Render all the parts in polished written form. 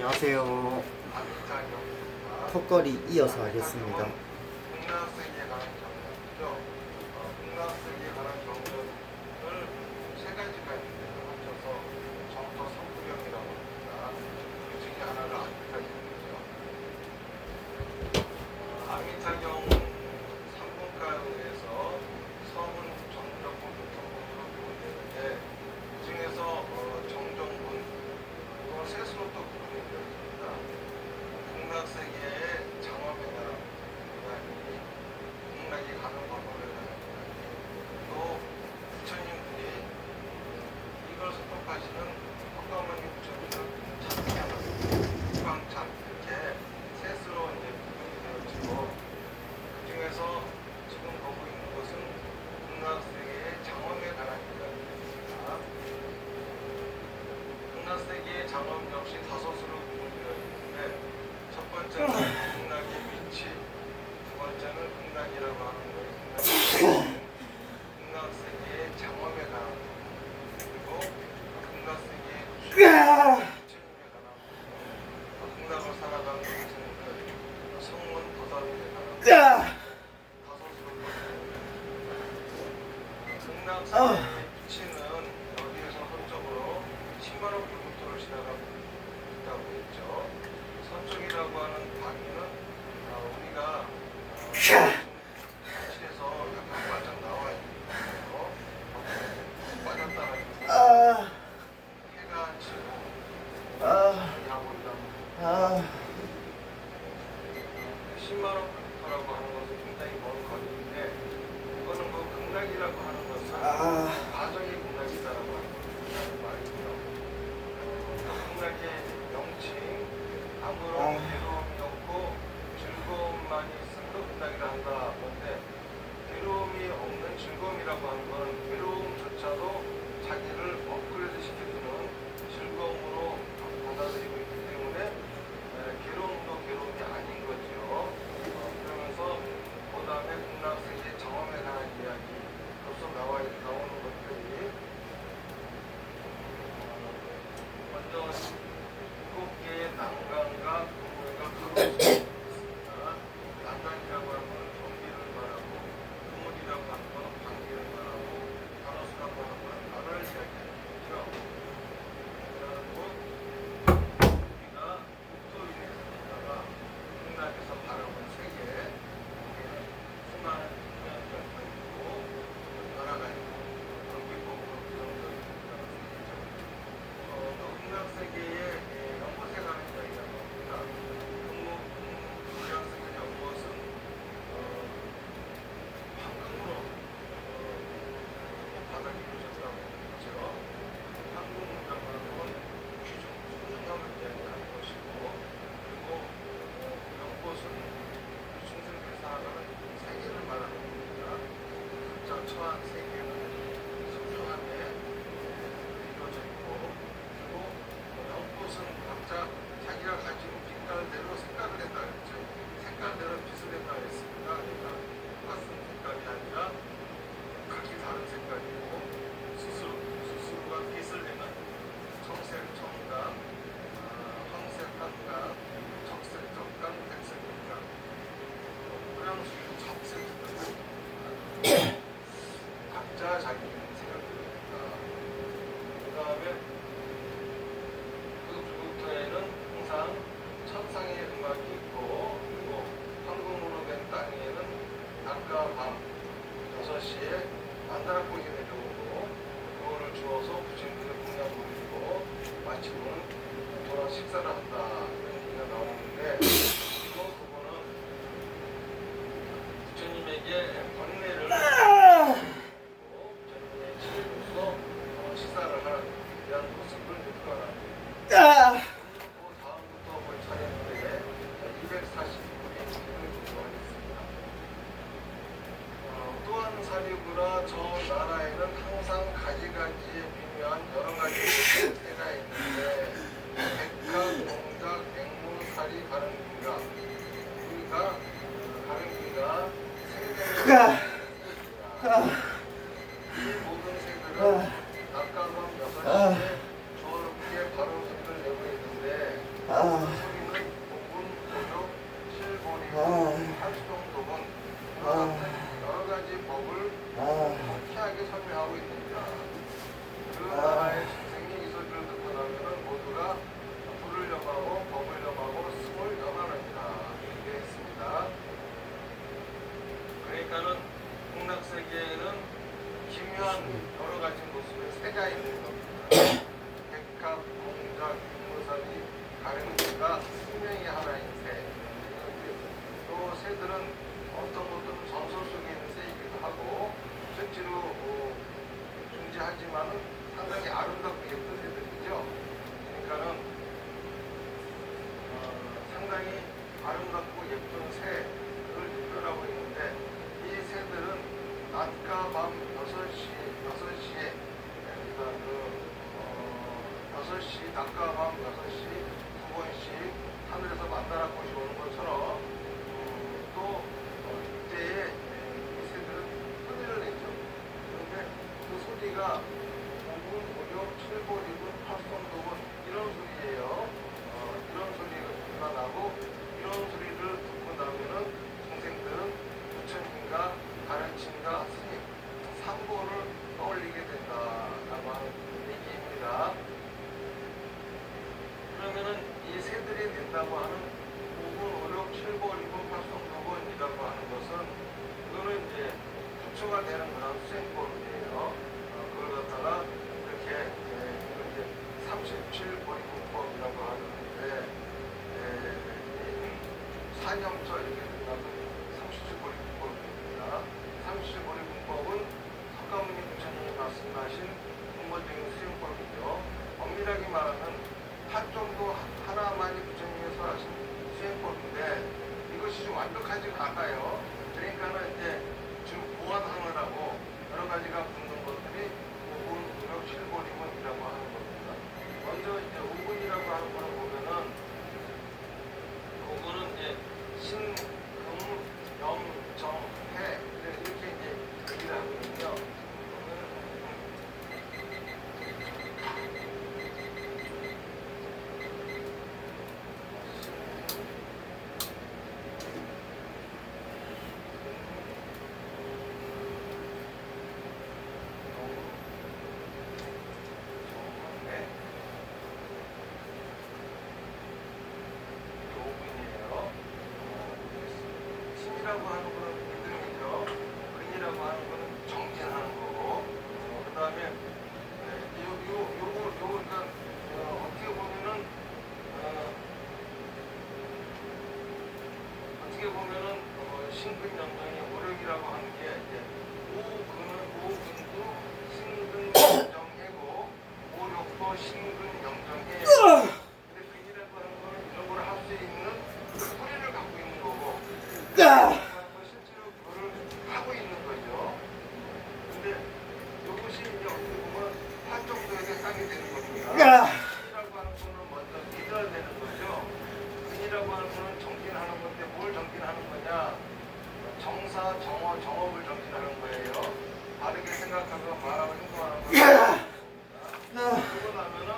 안녕하세요. 턱걸이 이어서 하겠습니다. 국내학생에 관한 경력이죠. 국내학생에 관한 경력을 세 가지가 있는데 합쳐서 정도 선구형이라고 합니다. 그 중에 하나가 아미타경이죠. 아미타경 3분과에서 서문, 정정문, 교통문으로 구분되는데 그 중에서 정정문 이거 셋으로 또 구분이 되어 있습니다. 국락세계의 장엄에 관한 이야기, 국락이 가는 방법에 관한 이야기, 또 부처님들이 이걸 소통하시는 헛가모니 부처님은 참견, 유광참 이렇게 셋으로 이제 구분이 되어지고 그 중에서 지금 보고 있는 것은 국락세계의 장엄에 관한 이야기입니다. 국락세계의 장엄 역시 다섯으로 구분되어 있는데 첫 번째는 극락의 위치, 두 번째는 극락이라고 하는 것이 극락세계의 장엄에 관한 것, 그리고 극락세계의 부처님에 관한 것, 극락을 살아가는 인생들, 성문 도사들에 관한 것, 다섯으로 극락세계의 위치는 여기에서 본적으로 10만 원 불부터를 시작하고 있다고 했죠. 서쪽이라고 하는 방위는 우리가 위치에서 약간 바짝 나와 있는데요. 빠졌다가 해가 지고 하고 있다. 10만 원 불부터라고 하는 것은 굉장히 먼 거리인데 이거는 뭐 극락이라고 하는 것은 과정이 극락이다라고 하는 말이고요. 극락의 명칭 아무런 괴로움이 없고 즐거움만이 있음도 극락이라 한다. 그런데 괴로움이 없는 즐거움이라고 하는 건 괴로움조차도 자기를 업그레이드 시켜주는 즐거움으로 받아들이고 있기 때문에 괴로움도 괴로움이 아닌 거죠. 그러면서 그 다음에 극락세계 경험에 관한 이야기로서 나오는 것들이 먼저 7개의 난간과 그물과 가로수가 있습니다. 난간이라고 하는 것은 경계를 말하고 그물이라고 하는 것은 관계를 말하고 가로수라고 하는 것은 나를 이야기하는 거죠. 그리고 우리가 목도인에서 있다가 극락에서 바라본 세계 수많은 인연이 얽혀 있고 나라가 있고 경기법으로 구성되어 있다는 세계죠. 극락세계의 연못에 가는 이야기라고 합니다. 극락세계의 연못은 황금으로 바닥이 이루어졌다고 했죠. 황금이라고 하는 건 귀중, 소중함을 이야기하는 것이고 그리고 연못은 중생들이 살아가는 세계를 말하는 겁니다. 각자 처한 세계는 소중함에 이루어져 있고 그리고 연꽃은 각자 자기가 가지고 빛깔대로 색깔을 낸다 그랬죠. 색깔대로 빛을 낸다 그랬습니다. 그러니까 똑같은 색깔이 아니라 각기 다른 색깔이고 스스로가 빛을 내는 청색, 청각, 황색, 황각, 적색, 적각, 백색, 백각, 토양수유, 적색, 적각 각자 자기 색을 냅니다. 그 다음에 그부터에는 항상 천상의 음악이 있고 그리고 황금으로 된 땅에는 낮과 밤 6시에 만다라꽃이 내려오고 그거를 주워서 부처님들의 공양을 올리고 마치고는 돌아 식사를 한다 이런 얘기가 나오는데 그거는 부처님에게 번뇌를 부처님의 지혜로서 식사를 하는 이런 모습을 느껴라. 그 다음부터 볼 차례인데 242분이 진행을 구성하겠습니다. 또한 사리구나 저 나라에는 항상 가지가지의 미묘한 여러 가지 때가 있는데 백각, 동작, 맹문, 사리, 가릉기가 우리가 가릉기가 생명을 이 모든 새들은 낮과 밤 6시에 조화롭게 바로 소리를 내고 있는데 소리는 5분, 5조, 7분이고 8수정도분 여러 가지 법을 상쾌하게 설명하고 있습니다. 그 나라의 선생이 이 소리를 듣고 나면은 모두가 불을 염하고 법을 염하고 승을 염하느니라 이렇게 했습니다. 그러니까는 극락세계에는 기묘한 여러 가지 모습의 새가 있는 겁니다. 백합, 공작, 유무사비, 가령새가 생명의 하나인 새. 또 새들은 어떤 것들은 전설 속에 있는 새이기도 하고 실제로 존재하지만은 상당히 아름답고 예쁜 새들이죠. 그러니까는 상당히 아름답고 예쁜 새를 표현하고 있는데 이 새들은 낮과 밤 6시에 그러니까 6시 낮과 밤 6시 두 번씩 하늘에서 만나라 꽃이 오는 것처럼 또 이때에 이 새들은 소리를 내죠. 그런데 그 소리가 5분, 5분, 7분, 2분, 8분, 9분 이런 소리예요. 이런 소리가 나고 이런 소리를 듣고 나면은 동생들은 부처님과 가르침과 스님, 삼보를 떠올리게 된다라고 하는 얘기입니다. 그러면은 이 새들이 낸다고 하는 5분, 5, 6, 7분, 2분, 8분, 9분이라고 하는 것은 그거는 이제 부처가 되는 그런 수행법이에요. 그걸 갖다가 이렇게 이제 37보리군법이라고 하는데 사념처 이렇게 된다면 37보리군법입니다. 37보리군법은 석가모니 부처님이 말씀하신 근본적인 수행법이죠. 엄밀하게 말하면 팔정도 하나만이 부처님이 설하신 수행법인데 이것이 좀 완벽하지가 않아요. 그러니까는 이제 지금 보완하느라고 여러 가지가 붙는 것들이 5분, 5분, 7분, 2분이라고 하는 겁니다. 먼저 이제 5분이라고 하는 거를 보면은 그거는 이제 신, 금, 염, 정, 해 이렇게 이제 얘기를 하거든요. 신이라고 하는 거는 믿음이죠. 근이라고 하는 거는 정진하는 거고, 그 다음에 그러니까 어떻게 보면은 신근영정이 오력이라고 하는 게 이제 오근도 신근영정해고 오력도 신근영정해. 근데 근이라고 하는 거는 이런 걸 할 수 있는 뿌리를 갖고 있는 거고. 실제로 그걸 하고 있는 거죠. 근데 이것이 이제 어떻게 보면 활정도에게 해당이 되는 겁니다. 근이라고 하는 거는 먼저 믿어야 되는 거죠. 근이라고 하는 거는 정진하는 건데 뭘 정진하는 거냐? 정사, 정어, 정업을 정진하는 거예요. 바르게 생각하고 말하고 행동하는 거예요. 그러고 나면은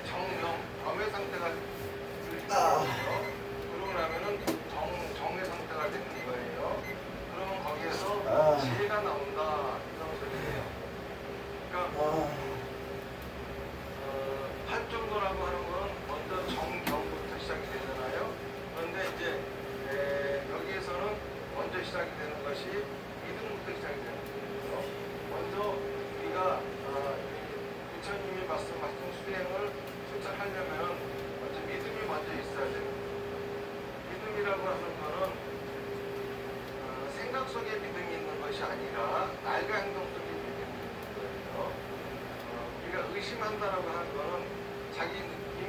정령, 점의 상태가 되는 거예요. 그러고 나면은 정의 상태가 되는 거예요. 그러면 거기에서 지혜가 나온다 이런 소리예요. 그러니까 팔정도라고 하는 건 먼저 정경부터 시작이 되잖아요. 그런데 이제 여기에서는 먼저 시작이 되는 것이 믿음부터 시작이 되는 거예요. 먼저 우리가 부처님이 말씀하신 수행을 실천하려면 먼저 믿음이 먼저 있어야 됩니다. 믿음이라고 하는 것은 생각 속에 믿음이 있는 것이 아니라 말과 행동 속에 믿음이 있는 거예요. 우리가 의심한다라고 하는 것은 자기 느낌,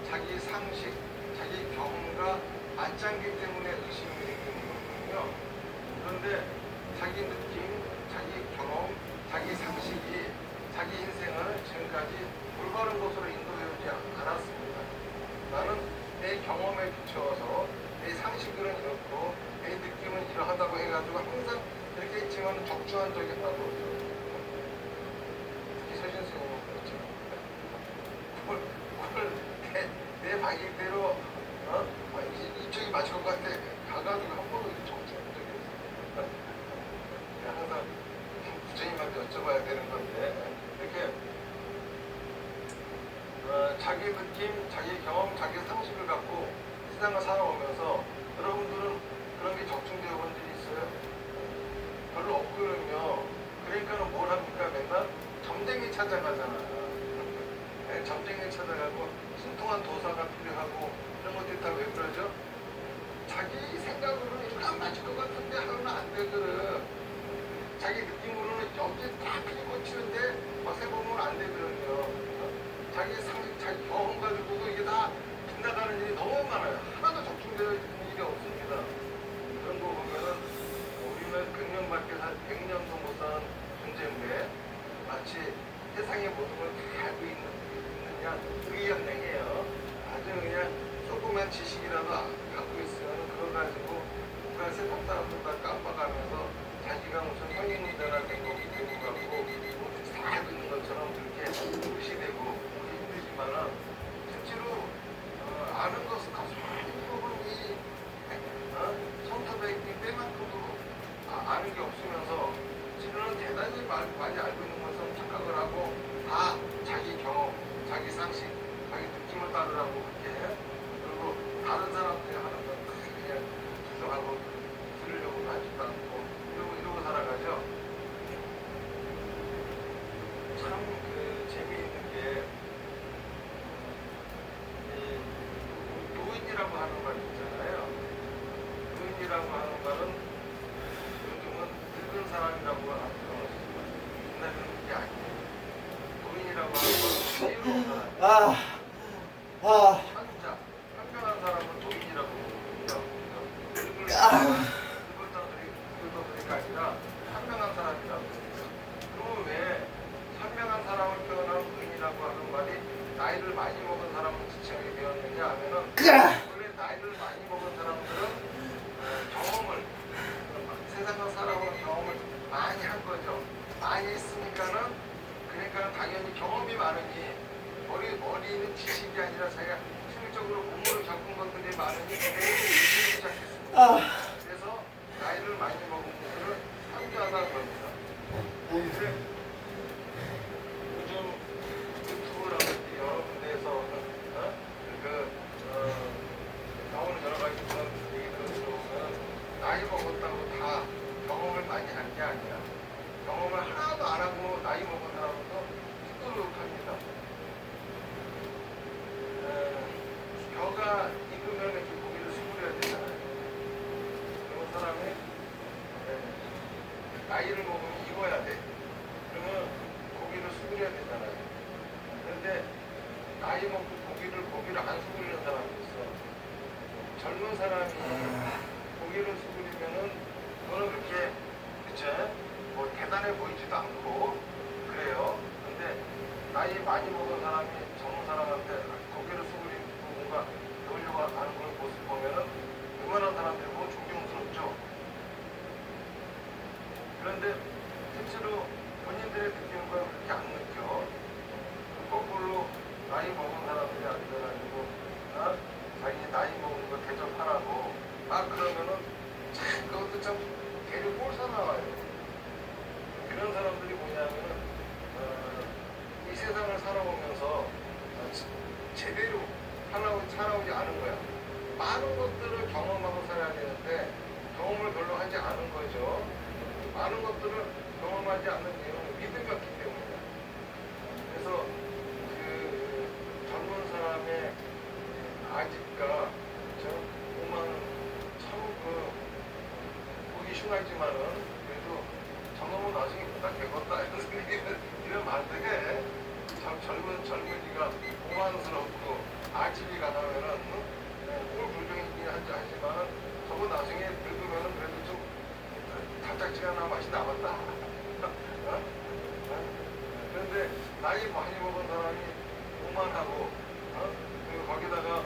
자기 상식, 자기 경험과 맞지 않기 때문에 의심이 생기는 거거든요. 그런데 자기 느낌, 자기 경험, 자기 상식이 자기 인생을 지금까지 올바른 곳으로 인도해오지 않았습니다. 나는 내 경험에 비추어서 내 상식으로는 이렇고 내 느낌은 이러하다고 해가지고 항상 이렇게 있지만 적중한 적이 하나도 없어요. 특히 서신 스님은 그렇죠. 그걸 내 자기대로 이쪽이 맞을 것 같아. 가가지고 한 번도 정치한 적이 없어. 항상 부처님한테 여쭤봐야 되는 건데 이렇게 자기 느낌, 자기 경험, 자기 상식을 갖고 세상을 살아오면서 여러분들은 그런 게 적중되어 본 적이 있어요? 별로 없거든요. 그러니까는 뭘 합니까? 맨날 점쟁이 찾아가잖아요. 점쟁이 찾아가고 신통한 도사가 필요하고 이런 것들이 다 왜 그러죠? 자기 생각으로는 이거 안 맞을 것 같은데 하면 안 되거든. 자기 느낌으로는 여기 다 피고 치는데 막세 보면 안 되거든요. 자기 상식, 자기 경험 가지고도 이게 다 빗나가는 일이 너무 많아요. 하나도 적중되어 있는 일이 없습니다. 그런 거 보면은 우리는 100년도 못 사는 존재인데 마치 세상의 모든 걸 다 알고 있느냐 의연맹이에요. 아주 그냥 조그만 지식이라도 갖고 있으면 그거 가지고 누가 세상 사람들과 깜빡하면서 자기가 무슨 성인이다라는 거 믿고 갖고 다 알고 있는 것처럼 그렇게 무시되고 힘들지만은 실제로 아는 것은 가수많이 먹은 이 성타백이 때만큼도 아는 게 없으면서 지금은 대단히 많이 알고 있는 것은 착각을 하고 다 자기 경험, 자기 상식, 자기 느낌을 따르라고 그렇게 그리고 다른 사람들이 하는 건 그냥 부정하고 들으려고 하지도 않고 이러고 살아가죠. 참 재미있는 게 노인이라고 하는 말 있잖아요. 노인이라고 하는 말은 요즘은 늙은 사람이라고 하는 옛날에는 그게 아니에요. 노인이라고 하는 말은 지혜로운 사람. 현명한 사람은 노인이라고 부르거든요. 늙었다가 아니라 현명한 사람이라고. 그러면 왜 현명한 사람을 표현한 노인이라고 하는 말이 나이를 많이 먹은 사람을 지칭하게 되었느냐 하면은 원래 나이를 많이 먹은 사람들은 경험을 세상을 살아온 경험을 많이 한 거죠. 많이 했으니까는 그러니까 당연히 경험이 많으니 머리 있는 지식이 아니라 자기가 실질적으로 몸으로 겪은 것들이 많으니 시작했습니다. 그래서 나이를 많이 먹은 분들은 함께하다는 겁니다. 요즘 유튜브라든지 여러 군데에서 나오는 여러 가지 그런 얘기들을 들어보면 나이 먹었다고 다 경험을 많이 한 게 아니야. 경험을 하나도 안 하고 나이 먹은 사람도 시끄럽합니다. 벼가 익으면 이렇게 고기를 수그려야 되잖아요. 그런 사람이 나이를 먹으면 익어야 돼. 그러면 고기를 수그려야 되잖아요. 그런데 나이 먹고 고기를 안 수그리는 사람이 있어. 젊은 사람이 고기를 수그리면은 그거는 그렇게 그쵸? 뭐 대단해 보이지도 않고 그래요. 근데 나이 많이 먹은 사람이 젊은 사람한테 고개를 숙이고 뭔가 배우려고 하는 그런 모습 보면은 웬만한 사람들이 보면 존경스럽죠. 그런데 실제로 본인들의 느낌과 그렇게 안 느껴. 거꾸로 나이 먹은 사람들이 앉아가지고 자기 나이 먹은 거 대접하라고 막 그러면은 참 그것도 참 되게 꼴사나와요. 그런 사람들이 뭐냐면은 이 세상을 살아오면서 제대로 살아오지 않은 거야. 많은 것들을 경험하고 살아야 되는데 경험을 별로 하지 않은 거죠. 많은 것들을 경험하지 않는 이유는 믿음이 없기 때문이야. 그래서 그 젊은 사람의 아집과 보면 참 보기 흉하지만은 그래도 저놈은 나중에 딱 되겠다 이런 생각이 이러면 안 되게 참 젊은이가 오만스럽고 아집이 가다면은 꼴불정이긴 하지만 저거 나중에 늙으면은 그래도 좀 달짝지근한 맛이 남았다. 그런데 나이 많이 먹은 사람이 오만하고 그리고 거기다가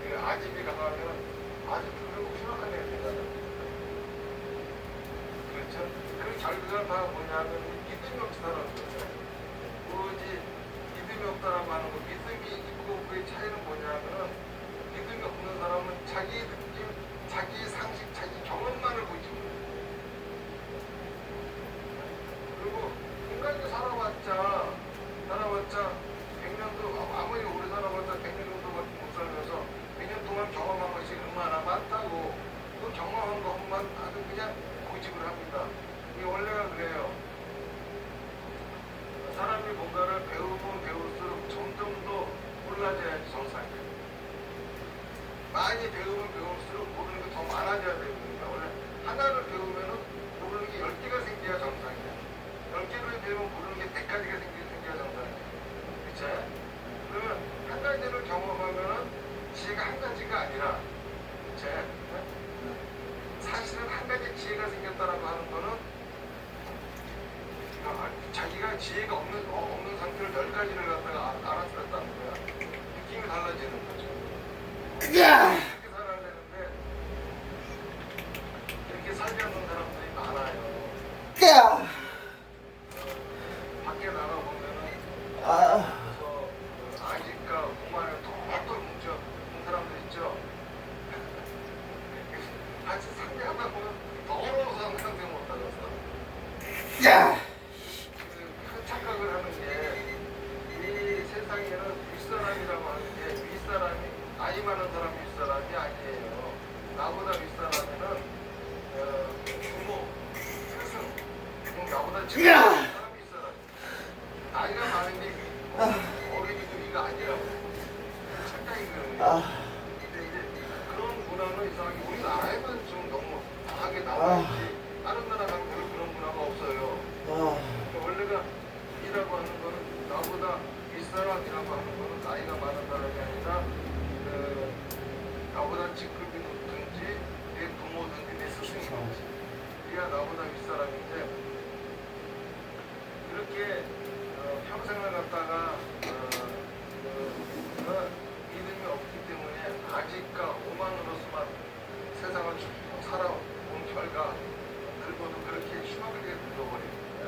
그 아집이 가다면 아주 그리고 흉악한 애가 되잖아. 그렇죠? 그 결과가 다 뭐냐면 믿음이 없다는 거죠. 오로지 믿음이 없다라고 하는 거, 믿음이 있고 그의 차이는 뭐냐면은 많이 배우면 배울수록 모르는 게 더 많아져야 되거든요. 원래 하나를 배우면은 모르는 게 10개가 생겨야 정상이야. 10개를 배우면 모르는 게 100가지가 생겨야 정상이야. 그치? 그러면 한 가지를 경험하면은 지혜가 한 가지가 아니라, 그치? 사실은 한 가지 지혜가 생겼다라고 하는 거는 자기가 지혜가 없는 상태를 10가지를 갖다가 알아들었다는 거야. 느낌이 달라지는 거죠. 이렇게 살아야 되는데 이렇게 살지 않는 사람들이 많아요. 밖에 나가보면은 아직까 공만에 똘똘 뭉쳐있는 사람들 있죠. 같이 상대하다 보면 더러워서 상대 못하겠어. 큰 착각을 하는 게 이 세상에는 윗사람이라고 하는 게 윗사람이 나이 많은 사람이 윗사람이 아니에요. 나보다 윗사람에는 부모, 스승, 나보다 지금 사람이 윗사람. 나이가 많은 게 어린이도 위가 아니라고. 착각이거든요. 근데 이제 그런 문화는 이상하게 우리나라에만 좀 너무 강하게 나와있지 다른 나라 가면 그런 문화가 없어요. 그러니까 원래가 이라고 하는 거는 나보다 윗사람이라고 하는 거는 나이가 많은 사람이 아니라 나보다 직급이 높든지 내 부모든지 내 스승이든지 네가 나보다 윗사람인데 이렇게 평생을 갖다가 믿음이 없기 때문에 아직까 오만으로서만 세상을 쭉 살아온 결과 늙어도 그렇게 흉하게 늙어버리는 거야.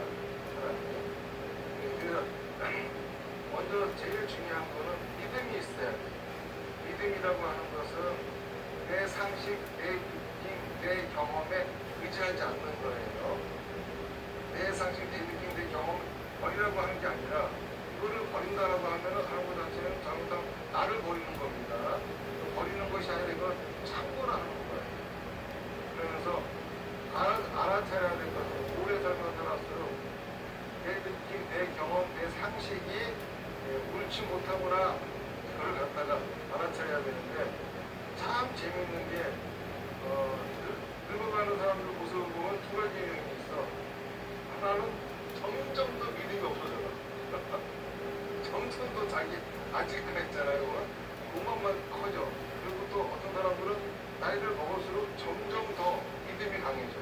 그래서 먼저 제일 중요한 거는 믿음이 있어야 돼. 믿음이라고 하는 것은 내 상식, 내 느낌, 내 경험에 의지하지 않는 거예요. 내 상식, 내 느낌, 내 경험을 버리라고 하는 게 아니라 이거를 버린다라고 하면은 하는 것 자체는 잘못하면 나를 버리는 겁니다. 버리는 것이 아니라 이걸 참고라는 거예요. 그러면서 알아차려야 될 것은 오래 살면 살았을수록 내 느낌, 내 경험, 내 상식이 옳지 못하구나 그걸 갖다가 알아차려야 되는데 참 재밌는 게 늙어가는 사람들 모습을 보면 두 가지 유형이 있어. 하나는 점점 더 믿음이 없어져요. 점점 더 자기 아직까 있잖아요. 그것만 커져. 그리고 또 어떤 사람들은 나이를 먹을수록 점점 더 믿음이 강해져.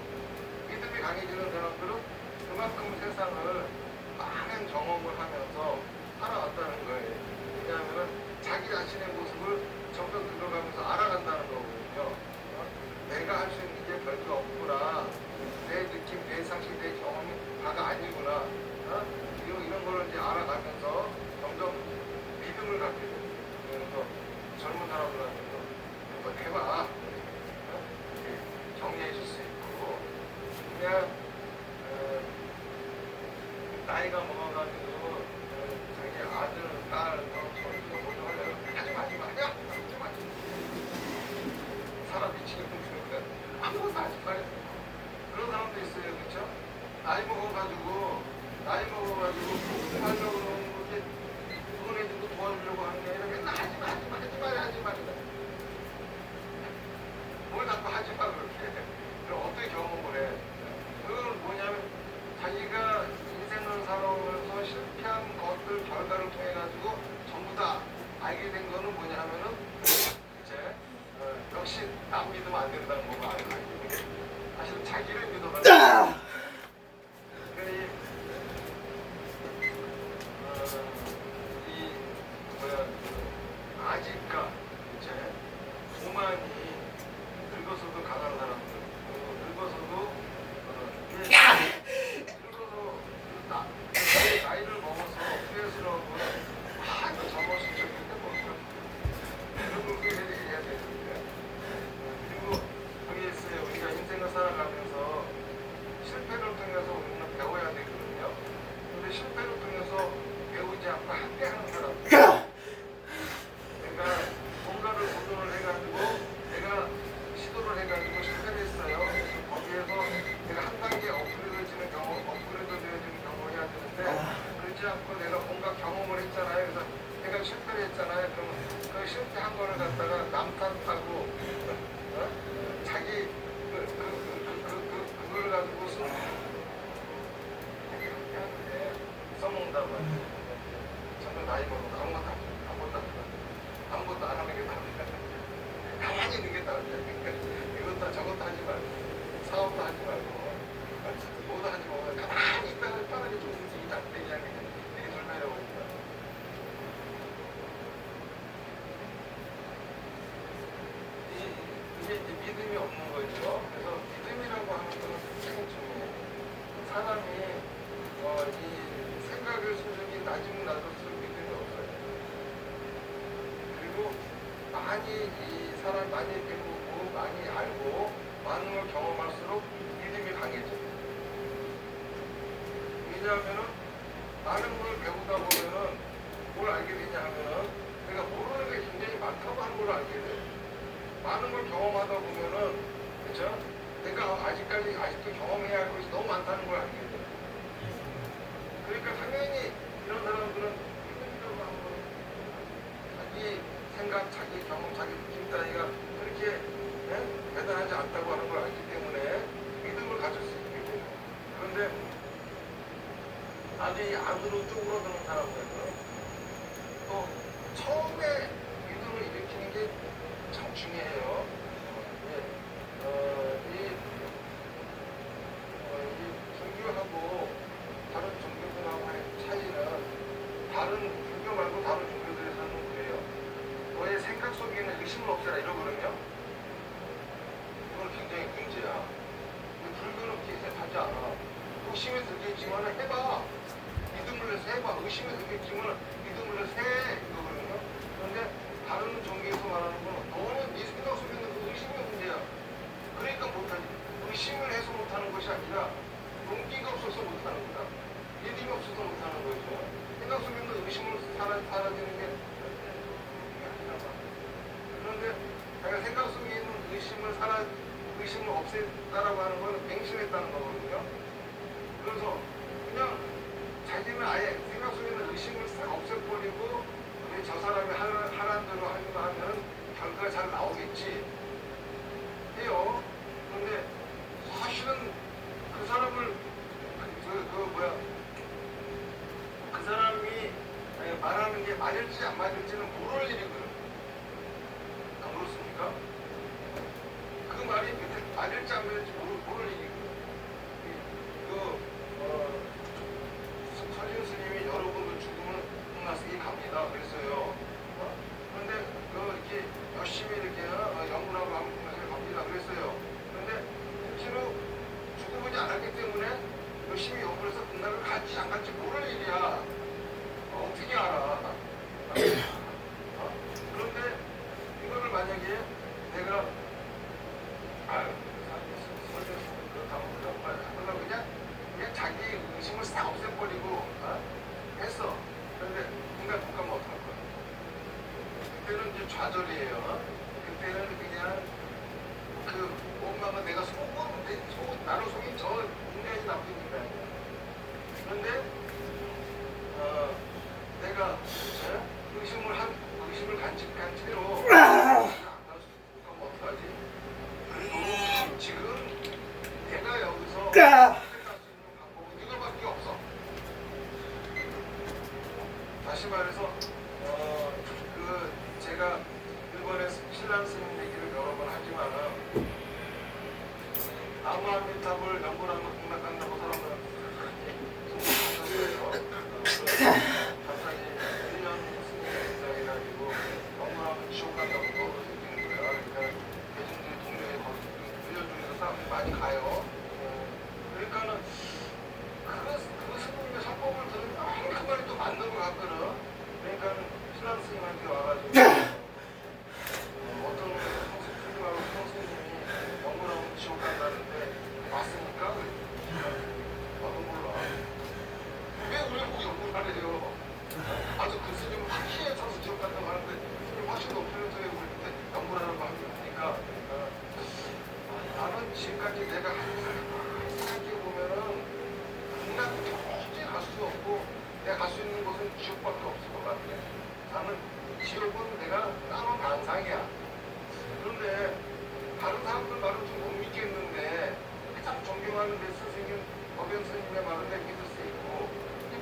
믿음이 강해지는 사람들은 그만큼 세상을 많은 경험을 하면서 살아왔다는 거예요. 왜냐하면 자기 자신의 모습을 점점 늙어가면서 알아간다는 거거든요. 내가 할 수 있는 게 별게 없구나. 내 느낌, 내 상식, 내 경험이 다가 아니구나. 이런 거를 이제 알아가면서 점점 믿음을 갖게 돼요. 그래서 젊은 사람들한테도 한번 해봐. 정리해 줄 수 있고 그냥 나이가 먹어가지고 자기 아들, 딸, 손주 보조하려고 하지 마. 사람 미치게 굶주니까 아무것도 하지 말아요. 그런 사람도 있어요. 그렇죠? 나이 먹어가지고 하려고 그러는 게 응원해주고 도와주려고 하는 게 아니라 맨날 하지 마. 뭘 자꾸 하지 마 그렇게. 그럼 어떻게 경험을 해? 그건 뭐냐면 자기가 인생을 살아오면서 실패한 것들 결과를 통해 가지고 전부 다 알게 된 거는 뭐냐면은 이제 역시 남 믿으면 안 된다는 거고 알게 된 게 사실은 자기를 믿어가지고 아직까 이제 오만이 늙어서도 강한 사람들 늙어서도 나이를 먹어서 후회스러운 거는 이거 젊었을 적인데 뭐 이런 걸 후회해야 되는데 그리고 거기에 있어요. 우리가 인생을 살아가면서 실패를 통해서 우리는 배워야 되거든요. 근데 실패를 통해서 배우지 않고 함께하는 사람 내가 뭔가를 도전을 해가지고 내가 시도를 해가지고 실패를 했어요. 거기에서 내가 한 단계 업그레이드 되어지는 경험을 해야 되는데 온단 말이에요. 저는 나이 먹고 아무것도 안 하는 게 나아요. 가만히 있는 게 나아요. 이것도 저것도 하지 말고 사업도 하지 말고 뭐도 하지 말고 가만히 있다가 편하게 좀 움직이지 않게 그냥 이게 설명이라고 합니다. 이게 이제 믿음이 없는 거죠. 그래서 믿음이라고 하는 것은 굉장히 중요해요. 사람이 이 생각의 수준이 낮으면 낮을수록 믿음이 없어요. 그리고 많이 배우고 많이 알고 많은 걸 경험할수록 믿음이 강해져요. 왜냐하면은 많은 걸 배우다 보면은 뭘 알게 되냐 하면은 내가 모르는 게 굉장히 많다고 하는 걸 알게 돼요. 많은 걸 경험하다 보면은 그렇죠? 내가 아직도 경험해야 할 것이 너무 많다는 걸 알게 돼요. 그러니까 당연히 이런 사람들은 믿음이라고 하는 건 자기 생각, 자기 경험, 자기 느낌 따위가 그렇게 대단하지 않다고 하는 걸 알기 때문에 믿음을 가질 수 있게 돼요. 그런데 아주 이 안으로 쪼그러드는 사람들은 또 처음에 믿음을 일으키는 게 참 중요해요. 이 불교하고 다른 종교들하고의 차이는 불교 말고 다른 종교들에서는 그래요. 너의 생각 속에는 의심을 없애라 이러거든요. 이건 굉장히 문제야. 불교는 그렇게 하지 않아. 의심이 들겠지만 해봐. 믿음을 내서 해봐. 의심이 들겠지만 믿음을 내서 해. 이거거든요. 그런데 다른 종교에서 말하는 건 너는 네 생각 속에 있는 그 의심이 문제야. 그러니까 못하지. 의심을 해서 못하는 것이 아니라 용기가 없어서 못하는 거다. 믿음이 없어서 못하는 거죠. 생각 속에 있는 의심을 사라지는 게 그런데 내가 생각 속에 있는 의심을 없앴다라고 하는 건 맹신했다는 거거든요. 그래서 그냥 자기는 아예 생각 속에 있는 의심을 싹 없애버리고 저 사람이 하라는 대로 하면 결과가 잘 나오겠지 해요. 그런데 사실은 그 사람을 그 사람이 말하는 게 맞을지 안 맞을지는 모를 일이거든. 안 그렇습니까? 그 말이 맞을지 안 맞을지 모를 일이거든. 서진 스님이 여러분들 죽으면 흑나스기 갑니다. 그랬어요. 그런데 이렇게 열심히 이렇게 연구하고 하면 흑나스기 갑니다. 그랬어요. 그런데 실제로 죽어보지 않았기 때문에 열심히 연구해서 흑나스를 갈지 안 갈지 모를 일이야. 어떻게 알아? 그런데 이거를 만약에 내가 그냥 자기 의심을 싹 없애버리고 했어. 그런데 인간 못 가면 어떡할 거야? 그때는 이제 좌절이에요. 그때는 그냥 엄마가 내가 나를 속인 저 인간이 나쁜 인간이야. 그런데 내가 의심을 간직한 채로 그럼 어떡하지? 그리고 지금 내가 여기서 갈수 있는 방법은 이거밖에 없어. 다시 말해서 제가 일본에 신랑 스님 얘기를 여러 번 하지만은 나무아미탑을 연구하는 거 공략한다고 사람들은 하셨어요. 갑자기 1년 스님이 가지고 연구하면 지옥 간다고 생기는 거야. 그러니까 대중들이 동네에 거기 1년 중에서 사람들이 많이 가요. 그러니까는 그 스님의 설법을 들으면 그 말이 또 맞는 것 같거든. 그러니까 신랑 스님한테 와가지고 어떤 스님하고 스님이 연구하면 지옥 간다는데 맞습니까? 나도 몰라. 왜 우리가 꼭 연구를 하래요? 아주 그 스님은 확실히 쳐서 지옥 간다고 하는데 스님 확실히 높이면서 왜 우리 그때 연구를 하라고 하니까 나는 지금까지 내가 생각해보면은 그냥 도저히 갈 수 없고 내가 갈 수 있는 곳은 지옥밖에 없을 것 같아. 나는 지옥은 내가 따로 반상이야. 그런데 다른 사람들 말은 좀 못 믿겠는데 가장 존경하는 내 스승님 법연 스님의 말은 내가 믿을 수 있고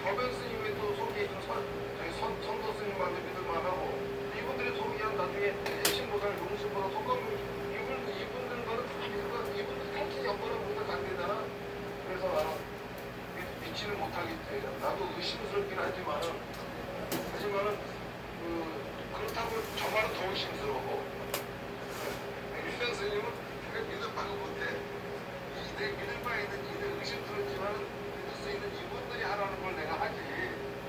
법연 스님이 또 소개해준 선도 스님한테 믿을만하고 이분들이 소개한 나중에 예신보살, 용신보살, 속감 이분들과는 다 이분들 탈진 연보는 분들 안 되잖아. 그래서 나는 믿지는 못하겠지. 나도 의심스럽긴 하지만은 그렇다고 저 말은 더 의심스러워. 유현 스님은 내가 믿을 바가 못해. 내 믿을 바에 있는 이들 의심스럽지만 믿을 수 있는 이분들이 하라는 걸 내가 하지.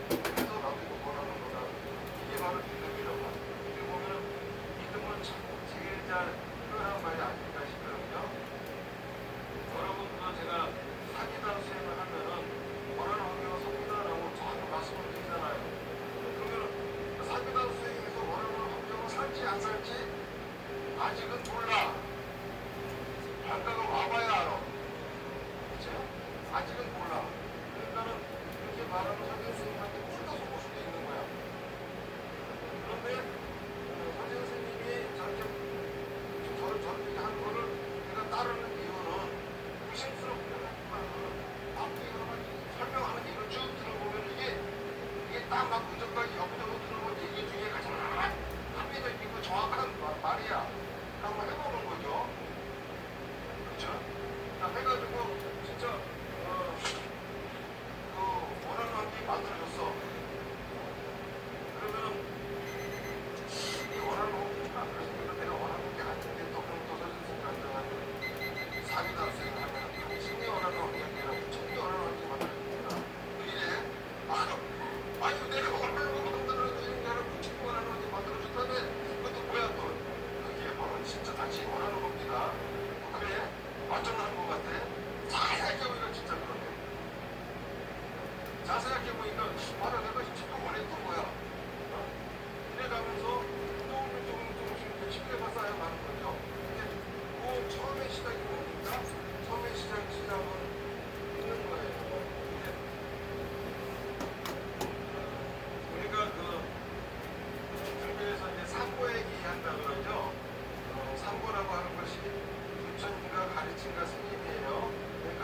그래서 나도 이거 원하는 거다. 이게 바로 믿음이라고. 이게 보면 믿음은 참 제일 잘 표현한 말이 아닐까 싶거든요. 여러분도 제가 사기단 수행을 하면은 원하는 환경을 섭니다라고 저한테 말씀을 드리잖아요. 그러면 사기단 수행에서 원하는 환경을 살지 안 살지 아직은 몰라. 반가가 와봐야 알아. 그죠? 아직은 몰라. 그러니까는 이렇게 말하는 선생 스님한테 홀다 속을 수도 있는 거야. 그런데 선생 스님이 저렇게 저렇게 한 거를 내가 따르는 이유는 의심스럽게 하지만은 앞뒤 그러면 설명하는 얘기를 쭉 들어보면 이게 딱 막 문제까지 여기저기 들어본 얘기 중에 가장 합리적이고 정확한 말이야. 한번 해보는 거죠. 그렇죠? 해가지고 진짜 원하는 환경이 만들어졌어. 그러면은 이 원하는 환경이 만들어졌으니까 내가 원하는 게 아닌데 또 그럼 또 서진승 간장하면 사기단 수행을 하면 당신이 원하는 환경이 아니라 부처님이 원하는 환경이 만들어집니다. 이래 아니 내가 원하는 거 만들어주는 게 아니라 부처님이 원하는 환경이 만들어줬다며 그것도 뭐야 또 그게 바로 진짜 당신이 원하는 겁니다. 그래? 완전한 것 같아. 잘 생각해보니까 진짜 그러네. 잘 생각해보니까 맞아 내가 진짜 원했던 거야. 이래가면서 조금씩 신뢰가 쌓여가는 거죠. 근데 그 처음에 시작이 뭡니까? 처음에 시작은 있는 거예요. 우리가 불교에서 이제 삼보에 기한다 그러죠. 삼보라고 하는 것이 부처님과 가르친가 스님이에요. 그러니까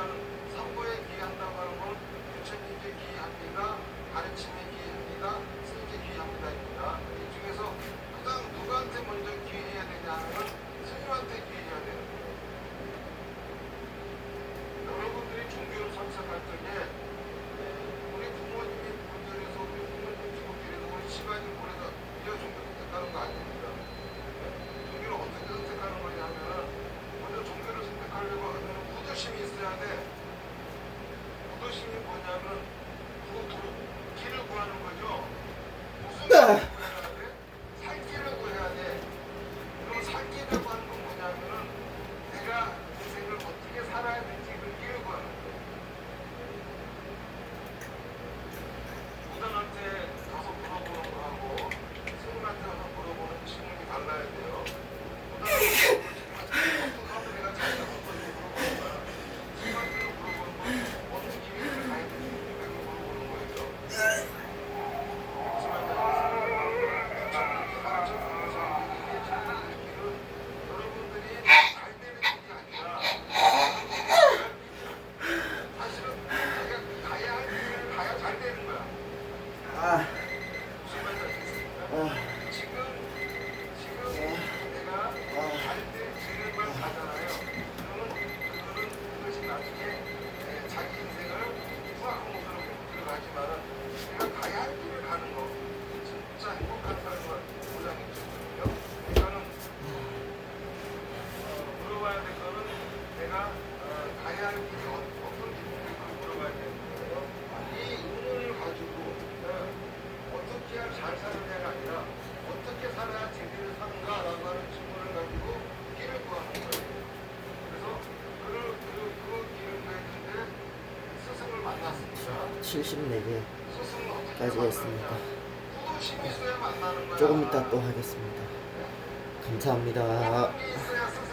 삼보에 기한다고 하는 건 부처님께 기합니다, 가르침에 기합니다, 스님께 기합니다입니다. 이 중에서 가장 누구한테 먼저 기해야 되냐 하면 스님한테 기해야 돼요. 여러분들이 종교를 선택할 적에 우리 부모님이 분들에서 우리 부모님 주먹들에서 우리 집안이 오래서 이어 종교 선택하는 거 아닙니다. 종교를 어떻게 선택하는 거냐면은 먼저 종교를 선택하려고 하면 무도심이 있어야 돼. 무도심이 뭐냐면 길을 구하는 거죠. 무슨 길을 구해야 돼? 살 길을 구해야 돼. 그럼 살 길이라고 하는 건 뭐냐면은 내가 인생을 어떻게 살아야 될지 그 길을 구하는 거예요. 무당한테 가서 물어보는 거하고 스님한테 가서 물어보는 질문이 달라야 돼요. 무당한테 어떤 사람들 내가 자기가 어떤 일을 물어보는 거야. 스님한테 물어보는 건 어떤 길을 가야 되는지 물어보는 거예요. 여러분들이 잘 되는 길이 아니라 사실은 내가 가야 할 길을 가야 잘 되는 거야. 무슨 말인지 아시겠습니까? 지금 내가 잘 될 길만 가잖아요. 그러면 그것이 나중에 자기 인생을 후학한 모습으로 들어가지만은 내가 가야 할 길을 가는 거 진짜 행복한 삶을 보장해주거든요. 그러니까는 물어봐야 될 거는 내가 가야 할 길이 어떤 길인지 그걸 물어봐야 되는 거예요. 이 의문을 가지고 어떻게 해야 잘 사느냐가 아니라 어떻게 살아야 제대로 사는가라고 하는 질문을 가지고 길을 구하는 거예요. 그래서 그 길을 구했는데 스승을 만났습니다. 74개까지 했습니다. 부도심이 있어야 만나는 거야. 조금 이따 또 하겠습니다. 감사합니다. 원하는 게 있어야